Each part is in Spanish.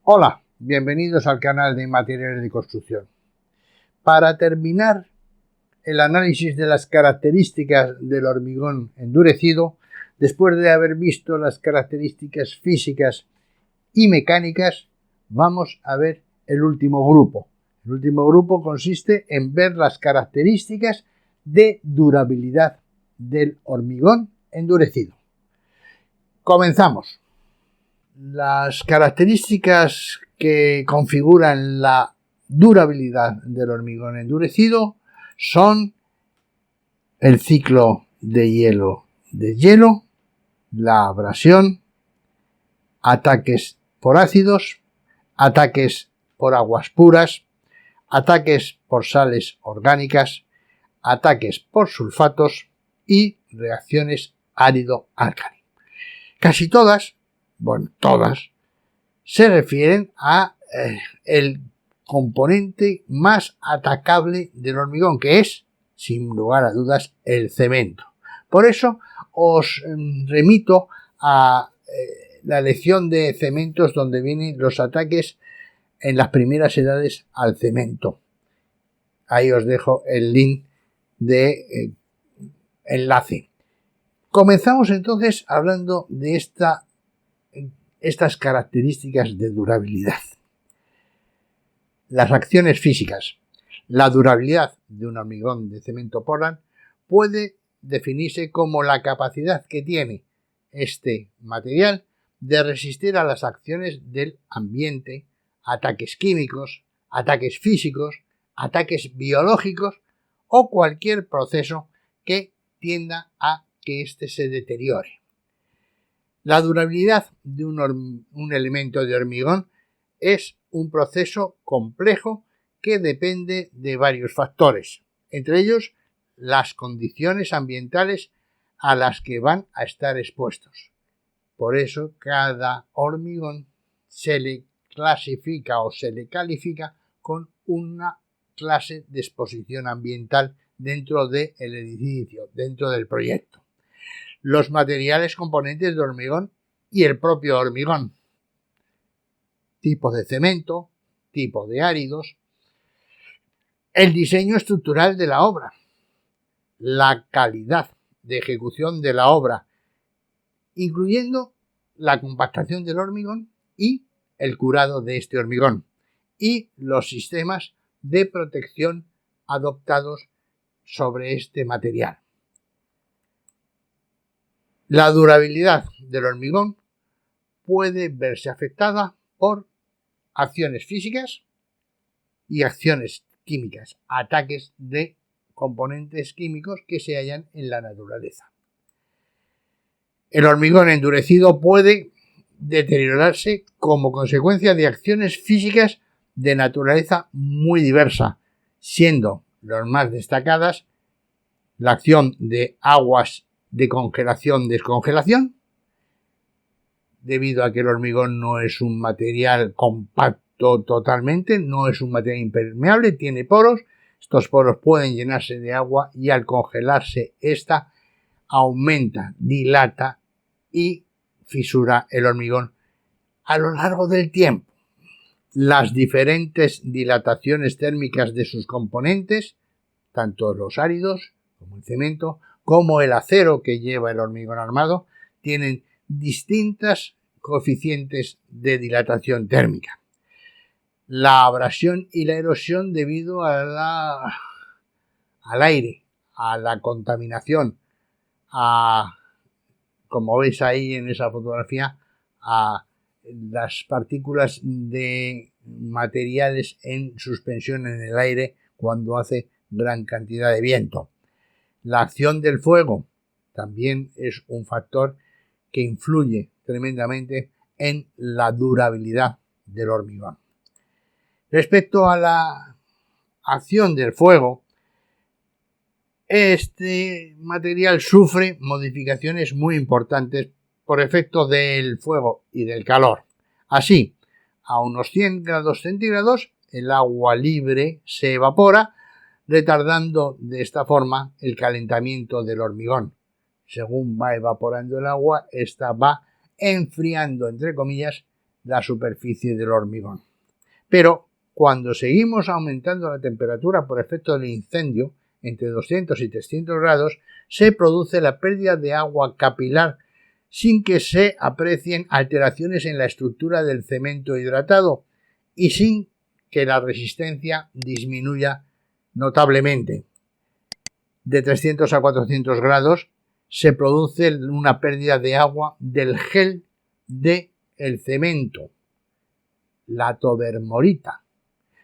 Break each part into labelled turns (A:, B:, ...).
A: Hola, bienvenidos al canal de Materiales de Construcción. Para terminar el análisis de las características del hormigón endurecido, después de haber visto las características físicas y mecánicas, vamos a ver el último grupo. El último grupo consiste en ver las características de durabilidad del hormigón endurecido. Comenzamos. Las características que configuran la durabilidad del hormigón endurecido son el ciclo de hielo, la abrasión, ataques por ácidos, ataques por aguas puras, ataques por sales orgánicas, ataques por sulfatos y reacciones ácido-álcali. Casi todas se refieren a el componente más atacable del hormigón, que es, sin lugar a dudas, el cemento. Por eso os remito a la lección de cementos donde vienen los ataques en las primeras edades al cemento. Ahí os dejo el link de enlace. Comenzamos entonces hablando de estas características de durabilidad. Las acciones físicas. La durabilidad de un hormigón de cemento Portland puede definirse como la capacidad que tiene este material de resistir a las acciones del ambiente, ataques químicos, ataques físicos, ataques biológicos o cualquier proceso que tienda a que éste se deteriore. La durabilidad de un elemento de hormigón es un proceso complejo que depende de varios factores, entre ellos las condiciones ambientales a las que van a estar expuestos. Por eso cada hormigón se le clasifica o se le califica con una clase de exposición ambiental dentro del edificio, dentro del proyecto. Los materiales componentes de hormigón y el propio hormigón, tipo de cemento, tipo de áridos, el diseño estructural de la obra, la calidad de ejecución de la obra, incluyendo la compactación del hormigón y el curado de este hormigón, y los sistemas de protección adoptados sobre este material. La durabilidad del hormigón puede verse afectada por acciones físicas y acciones químicas, ataques de componentes químicos que se hallan en la naturaleza. El hormigón endurecido puede deteriorarse como consecuencia de acciones físicas de naturaleza muy diversa, siendo las más destacadas la acción de aguas de congelación-descongelación, debido a que el hormigón no es un material compacto totalmente, no es un material impermeable, tiene poros. Estos poros pueden llenarse de agua y al congelarse esta aumenta, dilata y fisura el hormigón a lo largo del tiempo. Las diferentes dilataciones térmicas de sus componentes, tanto los áridos como el cemento, como el acero que lleva el hormigón armado, tienen distintas coeficientes de dilatación térmica. La abrasión y la erosión debido al aire, a la contaminación, como veis ahí en esa fotografía, a las partículas de materiales en suspensión en el aire cuando hace gran cantidad de viento. La acción del fuego también es un factor que influye tremendamente en la durabilidad del hormigón. Respecto a la acción del fuego, este material sufre modificaciones muy importantes por efecto del fuego y del calor. Así, a unos 100 grados centígrados, el agua libre se evapora, retardando de esta forma el calentamiento del hormigón. Según va evaporando el agua, esta va enfriando, entre comillas, la superficie del hormigón. Pero cuando seguimos aumentando la temperatura por efecto del incendio, entre 200 y 300 grados, se produce la pérdida de agua capilar sin que se aprecien alteraciones en la estructura del cemento hidratado y sin que la resistencia disminuya notablemente. De 300 a 400 grados se produce una pérdida de agua del gel del cemento, la tobermorita,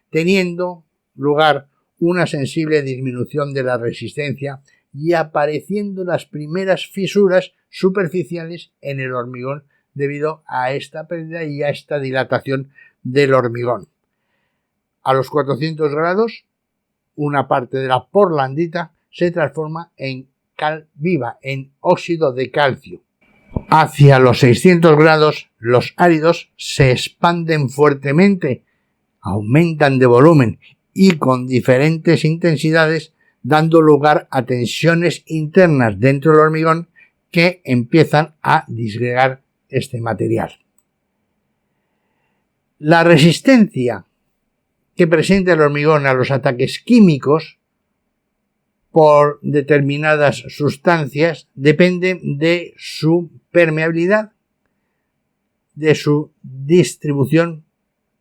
A: teniendo lugar una sensible disminución de la resistencia y apareciendo las primeras fisuras superficiales en el hormigón debido a esta pérdida y a esta dilatación del hormigón. A los 400 grados, una parte de la portlandita se transforma en cal viva, en óxido de calcio. Hacia los 600 grados, los áridos se expanden fuertemente, aumentan de volumen y con diferentes intensidades, dando lugar a tensiones internas dentro del hormigón que empiezan a disgregar este material. La resistencia que presenta el hormigón a los ataques químicos por determinadas sustancias depende de su permeabilidad, de su distribución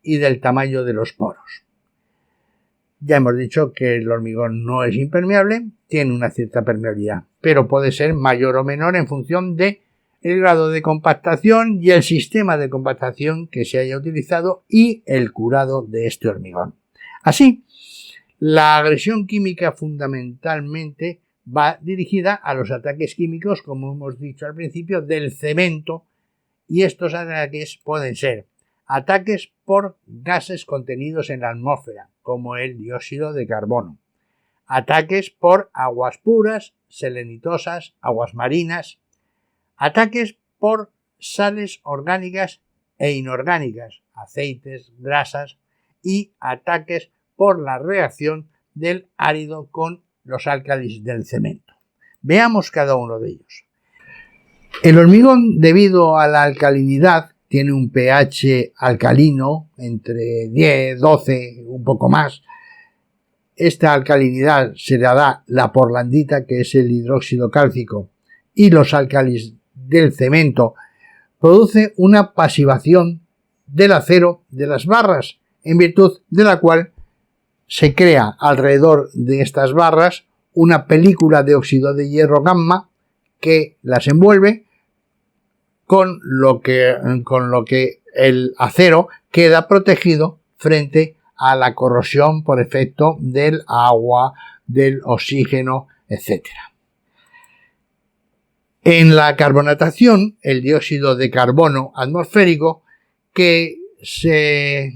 A: y del tamaño de los poros. Ya hemos dicho que el hormigón no es impermeable, tiene una cierta permeabilidad, pero puede ser mayor o menor en función del grado de compactación y el sistema de compactación que se haya utilizado y el curado de este hormigón. Así, la agresión química fundamentalmente va dirigida a los ataques químicos, como hemos dicho al principio, del cemento, y estos ataques pueden ser ataques por gases contenidos en la atmósfera, como el dióxido de carbono, ataques por aguas puras, selenitosas, aguas marinas, ataques por sales orgánicas e inorgánicas, aceites, grasas, y ataques por la reacción del árido con los álcalis del cemento. Veamos cada uno de ellos. El hormigón, debido a la alcalinidad, tiene un pH alcalino entre 10, 12, un poco más. Esta alcalinidad se le da la portlandita, que es el hidróxido cálcico, y los álcalis del cemento. Produce una pasivación del acero de las barras, en virtud de la cual se crea alrededor de estas barras una película de óxido de hierro gamma que las envuelve, con lo que el acero queda protegido frente a la corrosión por efecto del agua, del oxígeno, etc. En la carbonatación, el dióxido de carbono atmosférico, que se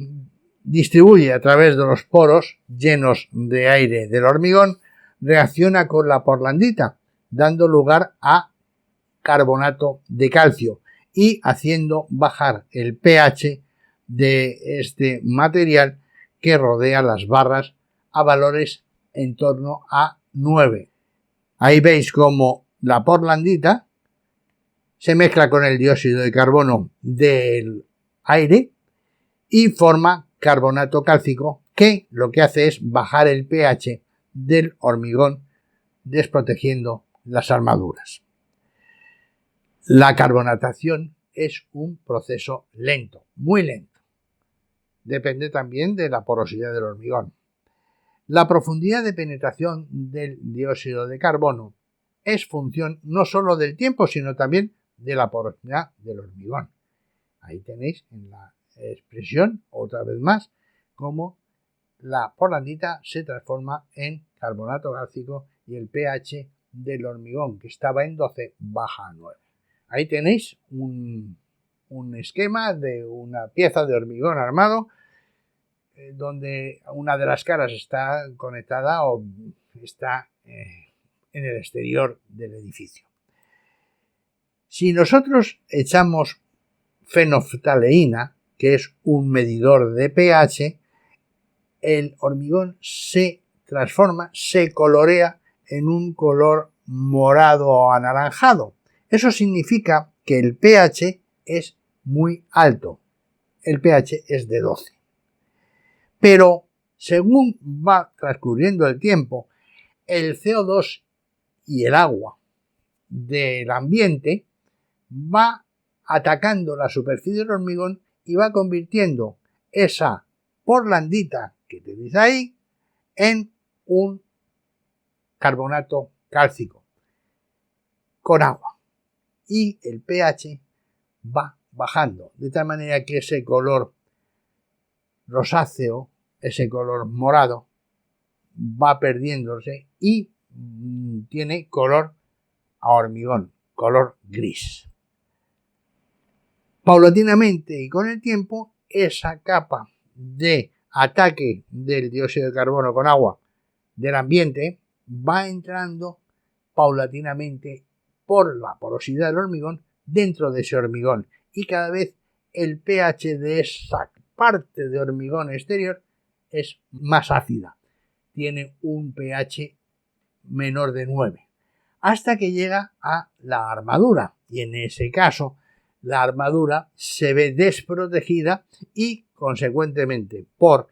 A: distribuye a través de los poros llenos de aire del hormigón, reacciona con la portlandita, dando lugar a carbonato de calcio y haciendo bajar el pH de este material que rodea las barras a valores en torno a 9. Ahí veis cómo la portlandita se mezcla con el dióxido de carbono del aire y forma carbonato cálcico, que lo que hace es bajar el pH del hormigón, desprotegiendo las armaduras. La carbonatación es un proceso lento, muy lento. Depende también de la porosidad del hormigón. La profundidad de penetración del dióxido de carbono es función no solo del tiempo, sino también de la porosidad del hormigón. Ahí tenéis en la expresión, otra vez más, cómo la portlandita se transforma en carbonato cálcico y el pH del hormigón, que estaba en 12, baja a 9. Ahí tenéis un esquema de una pieza de hormigón armado, donde una de las caras está conectada o está en el exterior del edificio. Si nosotros echamos fenolftaleína, que es un medidor de pH, el hormigón se transforma, se colorea en un color morado o anaranjado. Eso significa que el pH es muy alto. el pH es de 12. Pero según va transcurriendo el tiempo, el CO2 y el agua del ambiente va atacando la superficie del hormigón y va convirtiendo esa porlandita que tenéis ahí en un carbonato cálcico con agua. Y el pH va bajando, de tal manera que ese color rosáceo, ese color morado, va perdiéndose y tiene color a hormigón, color gris. Paulatinamente y con el tiempo, esa capa de ataque del dióxido de carbono con agua del ambiente va entrando paulatinamente por la porosidad del hormigón dentro de ese hormigón, y cada vez el pH de esa parte de hormigón exterior es más ácida, tiene un pH menor de 9, hasta que llega a la armadura, y en ese caso la armadura se ve desprotegida y, consecuentemente, por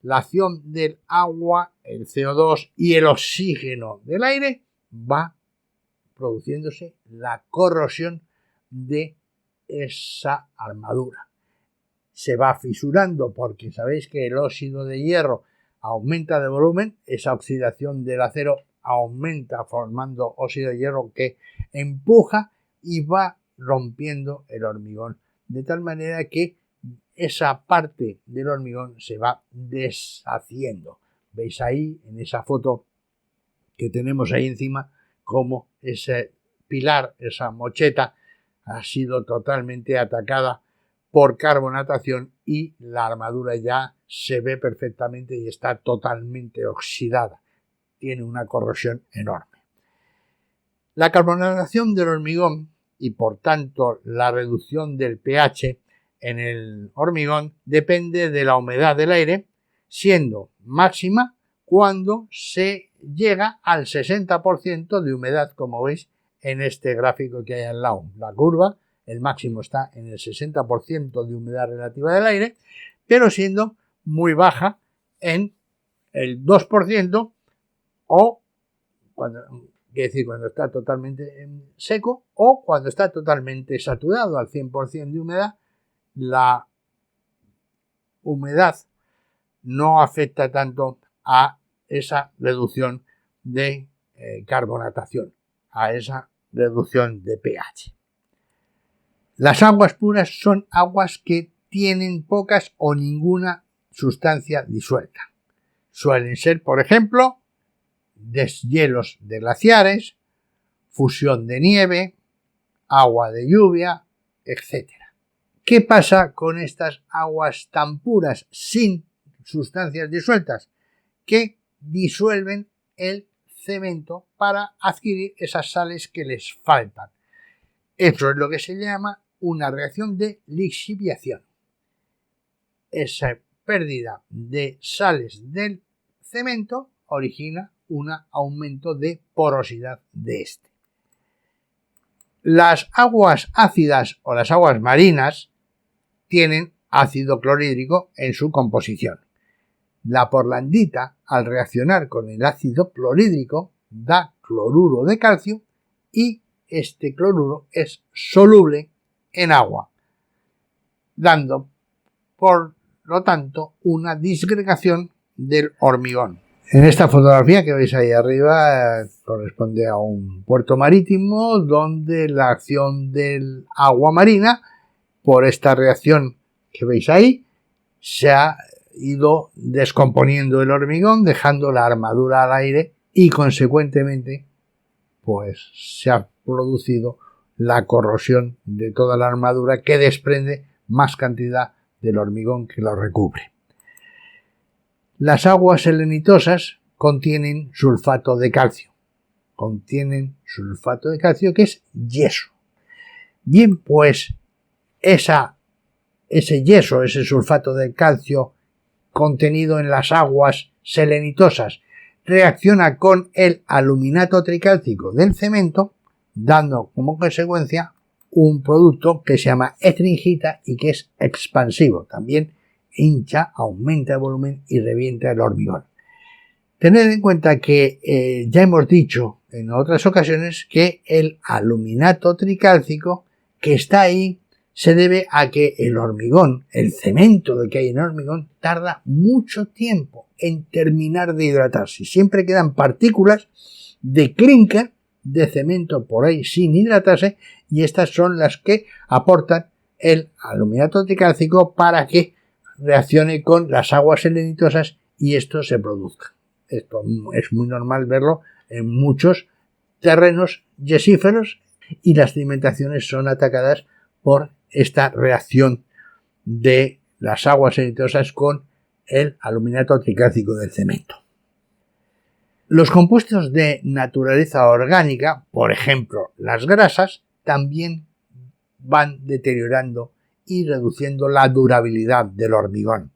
A: la acción del agua, el CO2 y el oxígeno del aire, va produciéndose la corrosión de esa armadura. Se va fisurando porque sabéis que el óxido de hierro aumenta de volumen, esa oxidación del acero aumenta formando óxido de hierro que empuja y va rompiendo el hormigón, de tal manera que esa parte del hormigón se va deshaciendo. Veis ahí en esa foto que tenemos ahí encima cómo ese pilar, esa mocheta, ha sido totalmente atacada por carbonatación y la armadura ya se ve perfectamente y está totalmente oxidada. Tiene una corrosión enorme. La carbonatación del hormigón y por tanto la reducción del pH en el hormigón depende de la humedad del aire, siendo máxima cuando se llega al 60% de humedad, como veis en este gráfico que hay al lado. La curva, el máximo está en el 60% de humedad relativa del aire, pero siendo muy baja en el 2% o cuando está totalmente seco o cuando está totalmente saturado al 100% de humedad. La humedad no afecta tanto a esa reducción de carbonatación, a esa reducción de pH. Las aguas puras son aguas que tienen pocas o ninguna sustancia disuelta. Suelen ser, por ejemplo, deshielos de glaciares, fusión de nieve, agua de lluvia, etc. ¿Qué pasa con estas aguas tan puras sin sustancias disueltas? Que disuelven el cemento para adquirir esas sales que les faltan. Eso es lo que se llama una reacción de lixiviación. Esa pérdida de sales del cemento origina un aumento de porosidad de este. Las aguas ácidas o las aguas marinas tienen ácido clorhídrico en su composición. La porlandita, al reaccionar con el ácido clorhídrico, da cloruro de calcio y este cloruro es soluble en agua, dando, por lo tanto, una disgregación del hormigón. En esta fotografía que veis ahí arriba corresponde a un puerto marítimo donde la acción del agua marina, por esta reacción que veis ahí, se ha ido descomponiendo el hormigón, dejando la armadura al aire y consecuentemente pues se ha producido la corrosión de toda la armadura que desprende más cantidad del hormigón que lo recubre. Las aguas selenitosas contienen sulfato de calcio. Que es yeso. Bien, pues ese yeso, ese sulfato de calcio contenido en las aguas selenitosas, reacciona con el aluminato tricálcico del cemento, dando como consecuencia un producto que se llama estringita y que es expansivo. También hincha, aumenta el volumen y revienta el hormigón. Tened en cuenta que ya hemos dicho en otras ocasiones que el aluminato tricálcico que está ahí se debe a que el hormigón, el cemento que hay en el hormigón, tarda mucho tiempo en terminar de hidratarse. Siempre quedan partículas de clínker, de cemento por ahí sin hidratarse, y estas son las que aportan el aluminato tricálcico para que reaccione con las aguas selenitosas y esto se produzca. Esto es muy normal verlo en muchos terrenos yesíferos y las cimentaciones son atacadas por esta reacción de las aguas selenitosas con el aluminato tricálcico del cemento. Los compuestos de naturaleza orgánica, por ejemplo las grasas, también van deteriorando y reduciendo la durabilidad del hormigón.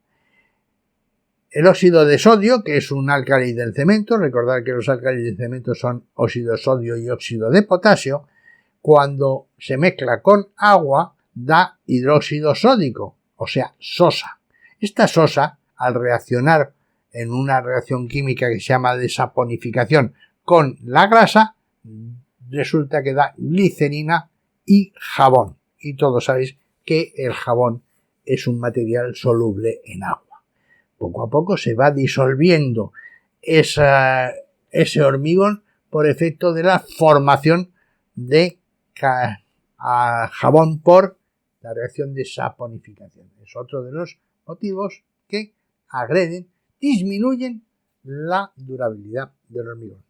A: El óxido de sodio, que es un álcali del cemento, recordad que los álcalis del cemento son óxido de sodio y óxido de potasio, cuando se mezcla con agua da hidróxido sódico, o sea, sosa. Esta sosa, al reaccionar en una reacción química que se llama desaponificación con la grasa, resulta que da glicerina y jabón. Y todos sabéis que el jabón es un material soluble en agua. Poco a poco se va disolviendo ese hormigón por efecto de la formación de jabón por la reacción de saponificación. Es otro de los motivos que agreden, disminuyen la durabilidad del hormigón.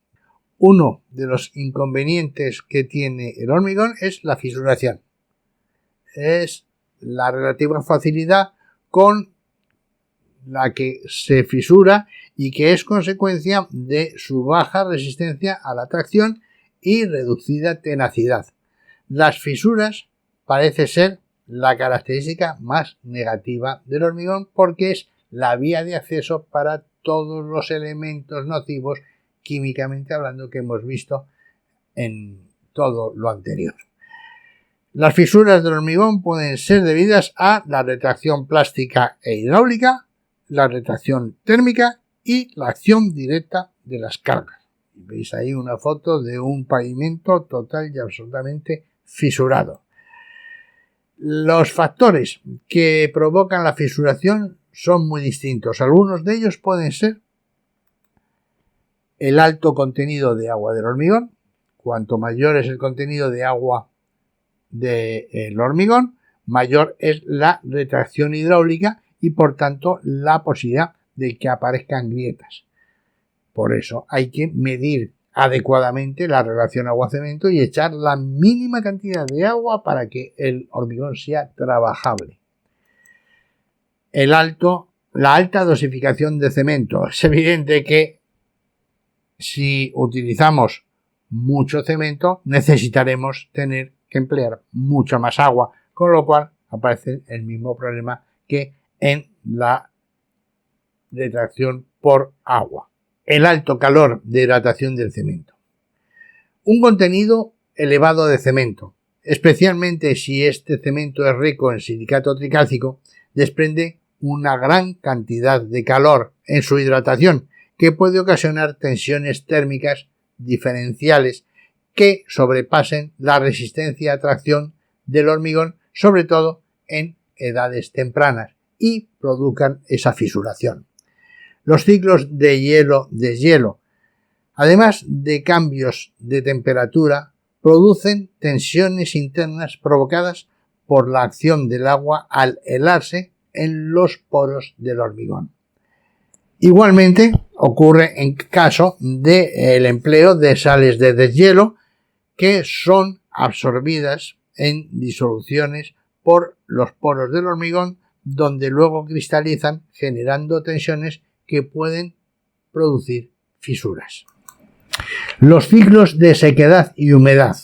A: Uno de los inconvenientes que tiene el hormigón es la fisuración. Es la relativa facilidad con la que se fisura y que es consecuencia de su baja resistencia a la tracción y reducida tenacidad. Las fisuras parece ser la característica más negativa del hormigón porque es la vía de acceso para todos los elementos nocivos químicamente hablando que hemos visto en todo lo anterior. Las fisuras del hormigón pueden ser debidas a la retracción plástica e hidráulica, la retracción térmica y la acción directa de las cargas. Veis ahí una foto de un pavimento total y absolutamente fisurado. Los factores que provocan la fisuración son muy distintos. Algunos de ellos pueden ser el alto contenido de agua del hormigón. Cuanto mayor es el contenido de agua del hormigón, mayor es la retracción hidráulica y por tanto la posibilidad de que aparezcan grietas. Por eso hay que medir adecuadamente la relación agua-cemento y echar la mínima cantidad de agua para que el hormigón sea trabajable. La alta dosificación de cemento. Es evidente que si utilizamos mucho cemento necesitaremos tener que emplear mucha más agua, con lo cual aparece el mismo problema que en la retracción por agua. El alto calor de hidratación del cemento. Un contenido elevado de cemento, especialmente si este cemento es rico en silicato tricálcico, desprende una gran cantidad de calor en su hidratación que puede ocasionar tensiones térmicas diferenciales que sobrepasen la resistencia a tracción del hormigón, sobre todo en edades tempranas, y produzcan esa fisuración. Los ciclos de hielo-deshielo, además de cambios de temperatura, producen tensiones internas provocadas por la acción del agua al helarse en los poros del hormigón. Igualmente ocurre en caso del empleo de sales de deshielo que son absorbidas en disoluciones por los poros del hormigón, donde luego cristalizan generando tensiones que pueden producir fisuras. Los ciclos de sequedad y humedad.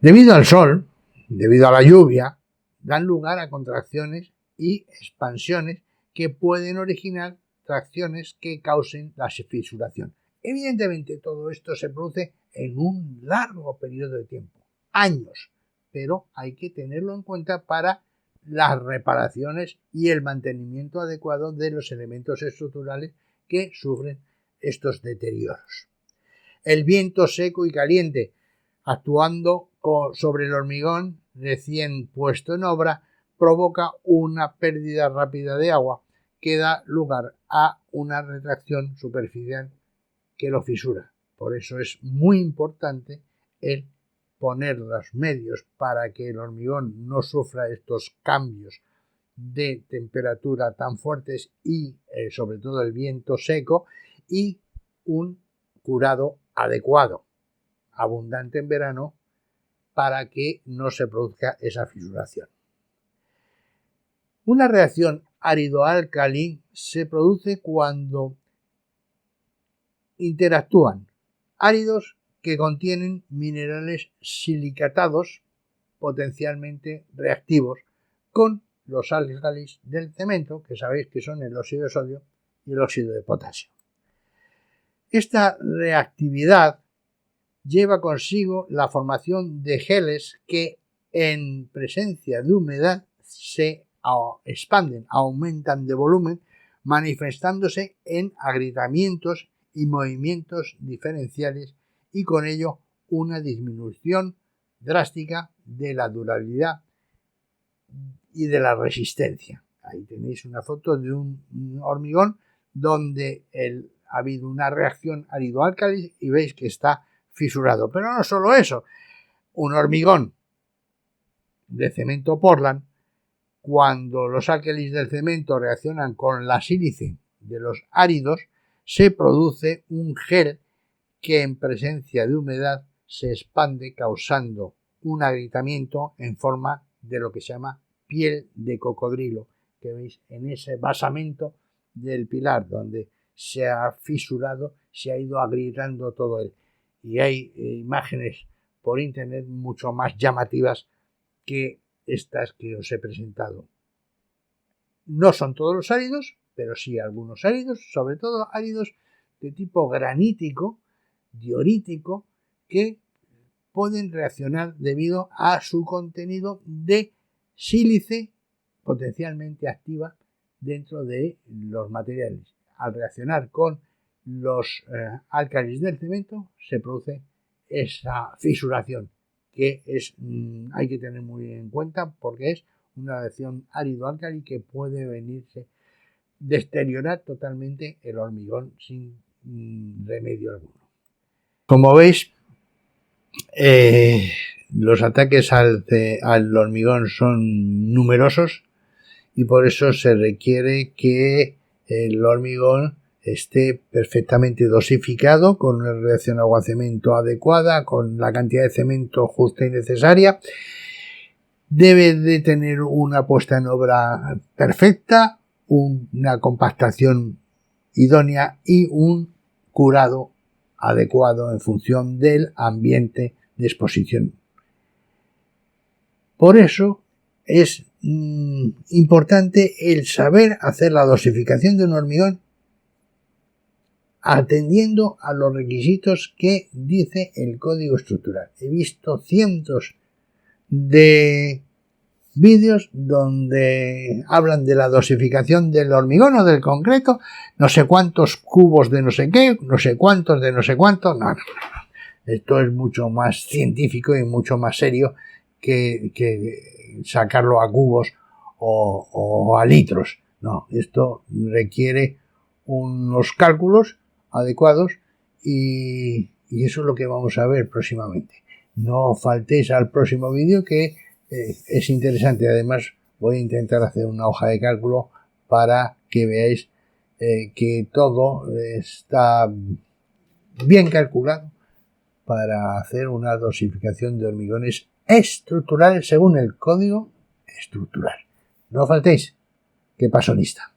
A: Debido al sol, debido a la lluvia, dan lugar a contracciones y expansiones que pueden originar tracciones que causen la fisuración. Evidentemente todo esto se produce en un largo periodo de tiempo, años, pero hay que tenerlo en cuenta para las reparaciones y el mantenimiento adecuado de los elementos estructurales que sufren estos deterioros. El viento seco y caliente, actuando sobre el hormigón recién puesto en obra, provoca una pérdida rápida de agua que da lugar a una retracción superficial que lo fisura. Por eso es muy importante el poner los medios para que el hormigón no sufra estos cambios de temperatura tan fuertes y sobre todo el viento seco, y un curado adecuado, abundante en verano, para que no se produzca esa fisuración. Una reacción árido-álcali se produce cuando interactúan áridos que contienen minerales silicatados potencialmente reactivos con los álcalis del cemento, que sabéis que son el óxido de sodio y el óxido de potasio. Esta reactividad lleva consigo la formación de geles que en presencia de humedad se expanden, aumentan de volumen, manifestándose en agrietamientos y movimientos diferenciales, y con ello una disminución drástica de la durabilidad y de la resistencia. Ahí tenéis una foto de un hormigón donde ha habido una reacción árido-álcali y veis que está fisurado. Pero no solo eso, un hormigón de cemento Portland, cuando los álcalis del cemento reaccionan con la sílice de los áridos, se produce un gel que en presencia de humedad se expande, causando un agrietamiento en forma de lo que se llama piel de cocodrilo, que veis en ese basamento del pilar donde se ha fisurado, se ha ido agrietando todo él. Y hay imágenes por internet mucho más llamativas que estas que os he presentado. No son todos los áridos, pero sí algunos áridos, sobre todo áridos de tipo granítico, diorítico, que pueden reaccionar debido a su contenido de sílice potencialmente activa dentro de los materiales. Al reaccionar con los álcalis del cemento se produce esa fisuración que hay que tener muy en cuenta, porque es una reacción árido-álcali que puede venirse deteriorar totalmente el hormigón sin remedio alguno. Como veis, los ataques al hormigón son numerosos y por eso se requiere que el hormigón esté perfectamente dosificado, con una reacción agua-cemento adecuada, con la cantidad de cemento justa y necesaria. Debe de tener una puesta en obra perfecta, una compactación idónea y un curado adecuado en función del ambiente de exposición. Por eso es importante el saber hacer la dosificación de un hormigón atendiendo a los requisitos que dice el código estructural. He visto cientos de vídeos donde hablan de la dosificación del hormigón o del concreto, no sé cuántos cubos de no sé qué, no sé cuántos de no sé cuánto. No. Esto es mucho más científico y mucho más serio que sacarlo a cubos o a litros. No, esto requiere unos cálculos adecuados y eso es lo que vamos a ver próximamente. No faltéis al próximo vídeo, que es interesante. Además, voy a intentar hacer una hoja de cálculo para que veáis que todo está bien calculado para hacer una dosificación de hormigones estructurales según el código estructural. No faltéis, que paso lista.